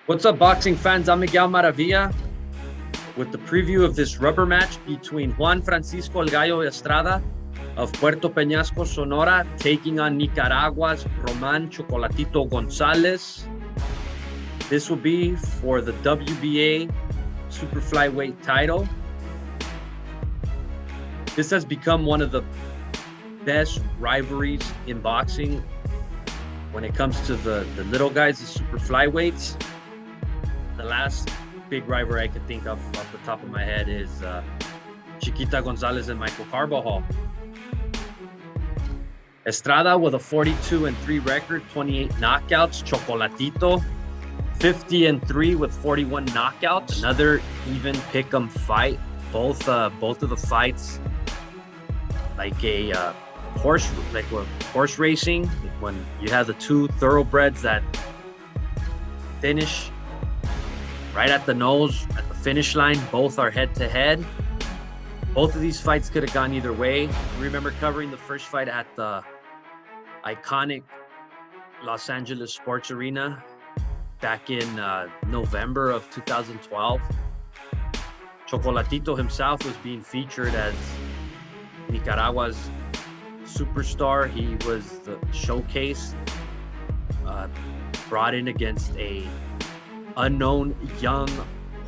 What's up, boxing fans? I'm Miguel Maravilla with the preview of this rubber match between Juan Francisco El Gallo Estrada of Puerto Peñasco, Sonora, taking on Nicaragua's Roman Chocolatito Gonzalez. This will be for the WBA super flyweight title. This has become one of the best rivalries in boxing when it comes to the little guys, the super flyweights. The last big rivalry I could think of off the top of my head is Chiquita Gonzalez and Michael Carbajal. Estrada with a 42-3 record, 28 knockouts. Chocolatito 50-3 with 41 knockouts. Another even pick'em fight. Both of the fights like a horse racing, when you have the two thoroughbreds that finish right at the nose, at the finish line. Both are head-to-head. Both of these fights could have gone either way. I remember covering the first fight at the iconic Los Angeles Sports Arena back in November of 2012. Chocolatito himself was being featured as Nicaragua's superstar. He was the showcase, brought in against a unknown young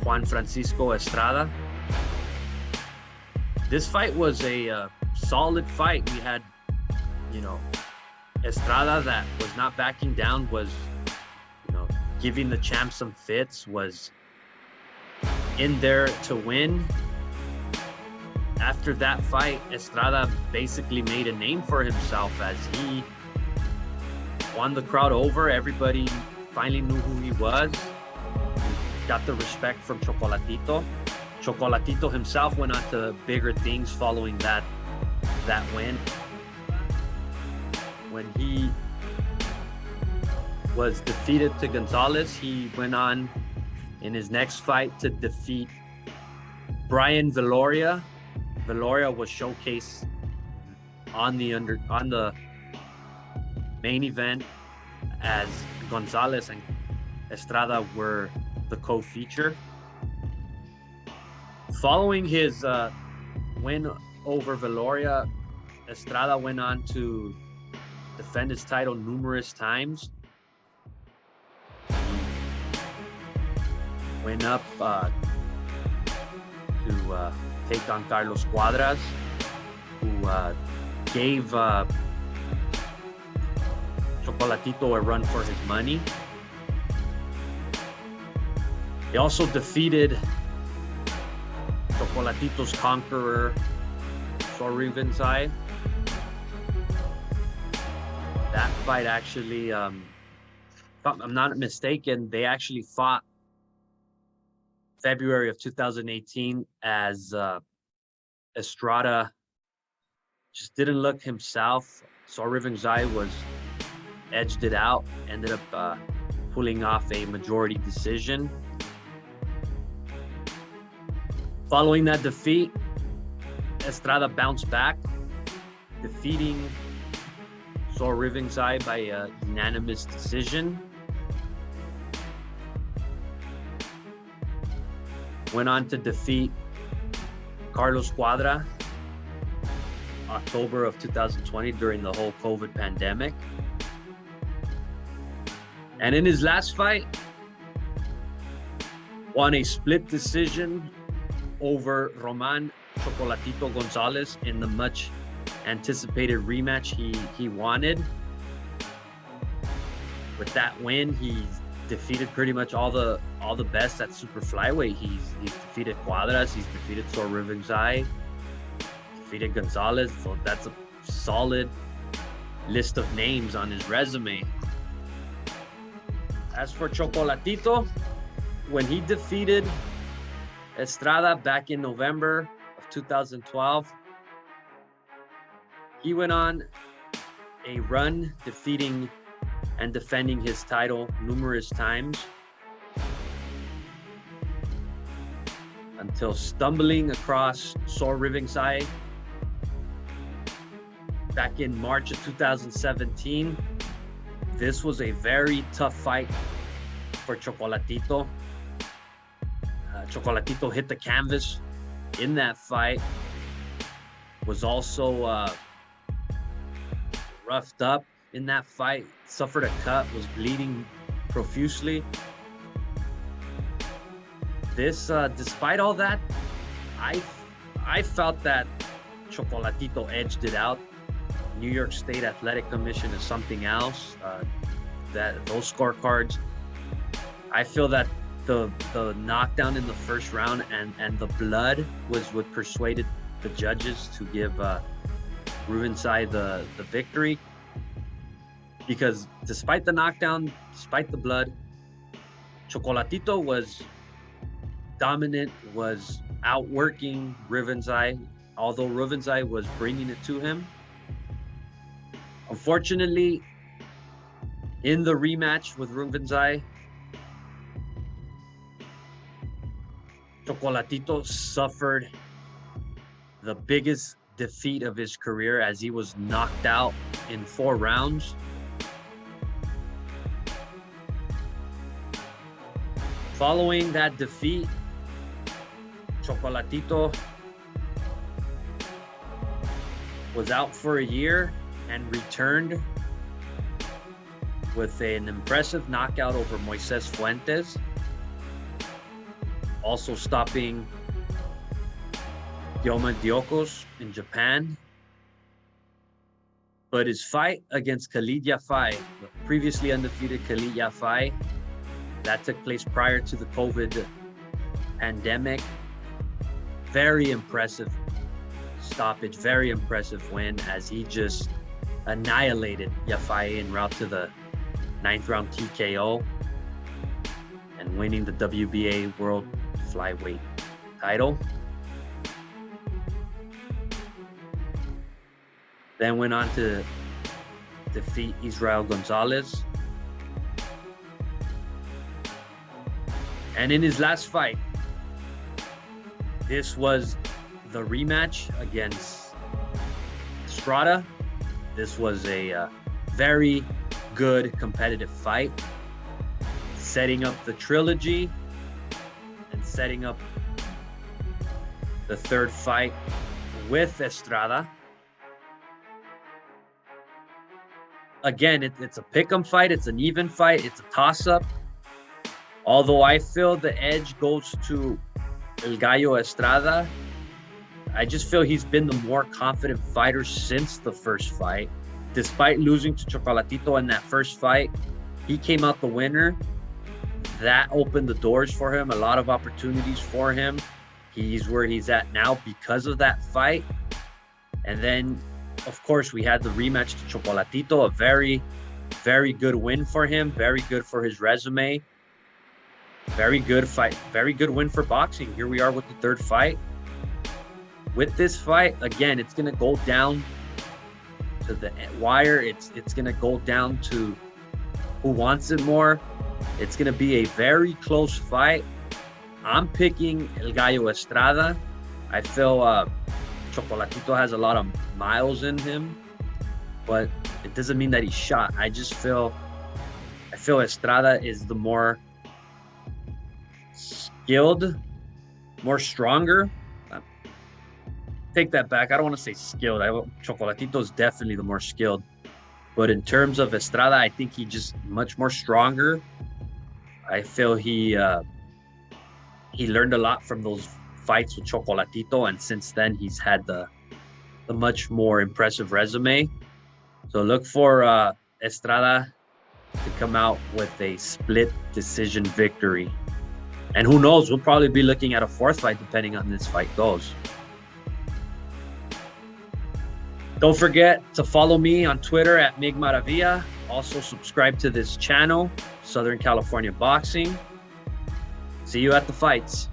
Juan Francisco Estrada. This fight was a solid fight. We had, Estrada that was not backing down, was, giving the champ some fits, was in there to win. After that fight, Estrada basically made a name for himself as he won the crowd over. Everybody finally knew who he was. Got the respect from Chocolatito. Chocolatito himself went on to bigger things following that win. When he was defeated to Gonzalez, he went on in his next fight to defeat Brian Viloria. Viloria was showcased on the main event as Gonzalez and Estrada were the co-feature. Following his win over Viloria, Estrada went on to defend his title numerous times. He went up to take on Carlos Cuadras, who gave Chocolatito a run for his money. He also defeated Chocolatito's conqueror, Sorivensai. That fight actually, if I'm not mistaken, they actually fought February of 2018 as Estrada just didn't look himself. Sorivensai was edged it out, ended up pulling off a majority decision. Following that defeat, Estrada bounced back, defeating Sorivensai by a unanimous decision. Went on to defeat Carlos Cuadra October of 2020 during the whole COVID pandemic. And in his last fight, won a split decision over Roman Chocolatito Gonzalez in the much anticipated rematch he wanted. With that win, he's defeated pretty much all the best at super flyweight. He's defeated Cuadras, he's defeated Sorivensai, defeated Gonzalez. So that's a solid list of names on his resume. As for Chocolatito, when he defeated Estrada back in November of 2012, he went on a run defeating and defending his title numerous times until stumbling across Sorivensai back in March of 2017. This was a very tough fight for Chocolatito. Chocolatito hit the canvas in that fight. Was also roughed up in that fight. Suffered a cut. Was bleeding profusely. This, despite all that, I felt that Chocolatito edged it out. New York State Athletic Commission is something else. That those scorecards, I feel that the knockdown in the first round and the blood was what persuaded the judges to give Rubensai the victory. Because despite the knockdown, despite the blood, Chocolatito was dominant, was outworking Rubensai, although Rubensai was bringing it to him. Unfortunately, in the rematch with Rubensai, Chocolatito suffered the biggest defeat of his career as he was knocked out in 4 rounds. Following that defeat, Chocolatito was out for a year and returned with an impressive knockout over Moises Fuentes, also stopping Yoma Diokos in Japan. But his fight against Khalid Yafai, the previously undefeated Khalid Yafai, that took place prior to the COVID pandemic. Very impressive stoppage, very impressive win as he just annihilated Yafai en route to the 9th round TKO and winning the WBA World Flyweight title. Then went on to defeat Israel Gonzalez. And in his last fight, this was the rematch against Estrada. This was a very good competitive fight, setting up the trilogy and setting up the third fight with Estrada. Again, it's a pick'em fight. It's an even fight. It's a toss-up. Although I feel the edge goes to El Gallo Estrada, I just feel he's been the more confident fighter since the first fight. Despite losing to Chocolatito in that first fight, he came out the winner. That opened the doors for him, a lot of opportunities for him. He's where he's at now because of that fight. And then, of course, we had the rematch to Chocolatito, a very, very good win for him, very good for his resume. Very good fight, very good win for boxing. Here we are with the third fight. With this fight, again, it's going to go down to the wire. It's going to go down to who wants it more. It's going to be a very close fight. I'm picking El Gallo Estrada. I feel Chocolatito has a lot of miles in him, but it doesn't mean that he's shot. I feel Estrada is the more skilled, more stronger. Take that back. I don't want to say skilled. Chocolatito is definitely the more skilled. But in terms of Estrada, I think he just much more stronger. I feel he learned a lot from those fights with Chocolatito, and since then he's had the much more impressive resume. So look for Estrada to come out with a split decision victory. And who knows, we'll probably be looking at a fourth fight depending on this fight goes. Don't forget to follow me on Twitter at Mig Maravilla. Also subscribe to this channel, Southern California Boxing. See you at the fights.